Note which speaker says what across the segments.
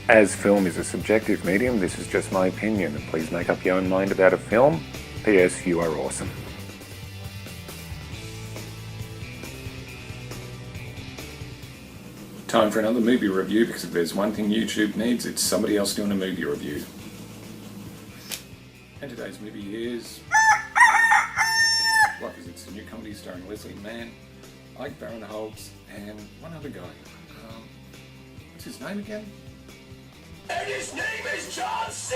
Speaker 1: As film is a subjective medium, this is just my opinion. Please make up your own mind about a film. P.S. You are awesome. Time for another movie review, because if there's one thing YouTube needs, it's somebody else doing a movie review. And today's movie is... What is it? It's a new comedy starring Leslie Mann, Ike Barinholtz, and one other guy. What's his name again?
Speaker 2: And his name is John C.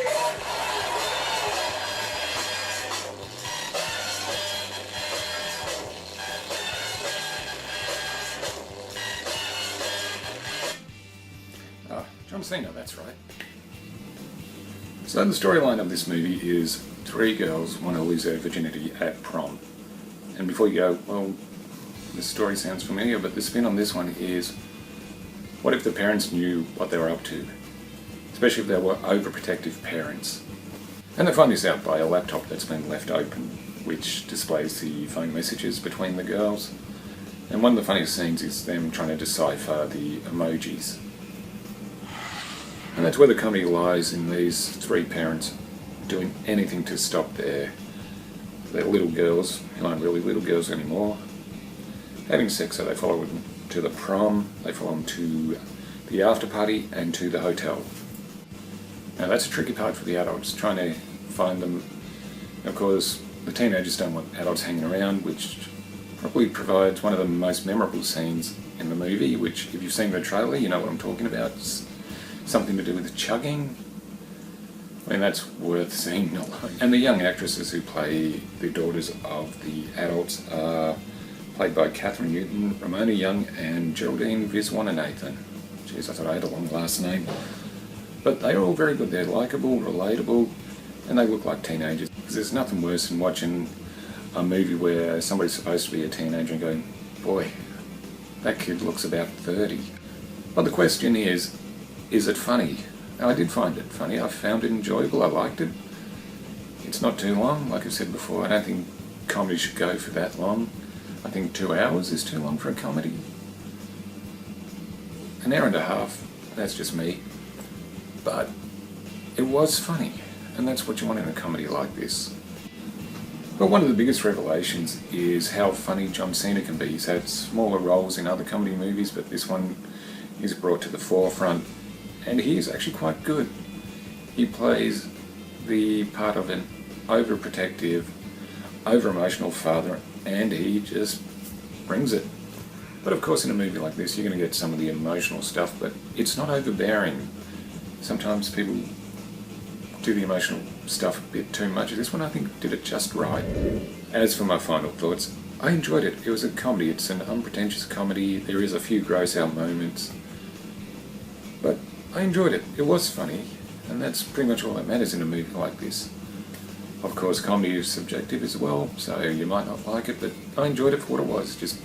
Speaker 1: John Cena, that's right. So the storyline of this movie is three girls want to lose their virginity at prom. And before you go, well, the story sounds familiar, but the spin on this one is, what if the parents knew what they were up to? Especially if they were overprotective parents. And they find this out by a laptop that's been left open, which displays the phone messages between the girls. And one of the funniest scenes is them trying to decipher the emojis. And that's where the comedy lies, in these three parents doing anything to stop their little girls, who aren't really little girls anymore, having sex. So they follow them to the prom, they follow them to the after party and to the hotel. Now that's a tricky part for the adults, trying to find them. Of course, the teenagers don't want adults hanging around, which probably provides one of the most memorable scenes in the movie, which, if you've seen the trailer, you know what I'm talking about. It's something to do with chugging. I mean, that's worth seeing alone. And the young actresses who play the daughters of the adults are played by Catherine Newton, Ramona Young, and Geraldine Viswanathan. Jeez, I thought I had a long last name. But they're all very good. They're likeable, relatable, and they look like teenagers. Because there's nothing worse than watching a movie where somebody's supposed to be a teenager and going, boy, that kid looks about 30. But the question is it funny? Now, I did find it funny. I found it enjoyable. I liked it. It's not too long. Like I said before, I don't think comedy should go for that long. I think 2 hours is too long for a comedy. An hour and a half, that's just me. But it was funny, and that's what you want in a comedy like this. But one of the biggest revelations is how funny John Cena can be. He's had smaller roles in other comedy movies, but this one is brought to the forefront, and he is actually quite good. He plays the part of an overprotective, over-emotional father, and he just brings it. But of course, in a movie like this, you're going to get some of the emotional stuff, but it's not overbearing. Sometimes people do the emotional stuff a bit too much. This one, I think, did it just right. As for my final thoughts, I enjoyed it. It was a comedy. It's an unpretentious comedy. There is a few gross-out moments, but I enjoyed it. It was funny, and that's pretty much all that matters in a movie like this. Of course, comedy is subjective as well, so you might not like it, but I enjoyed it for what it was. Just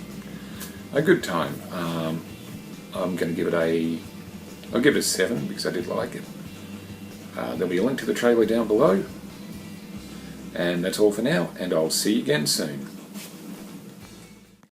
Speaker 1: a good time. I'm going to give it I'll give it a 7 because I did like it. There'll be a link to the trailer down below. And that's all for now, and I'll see you again soon.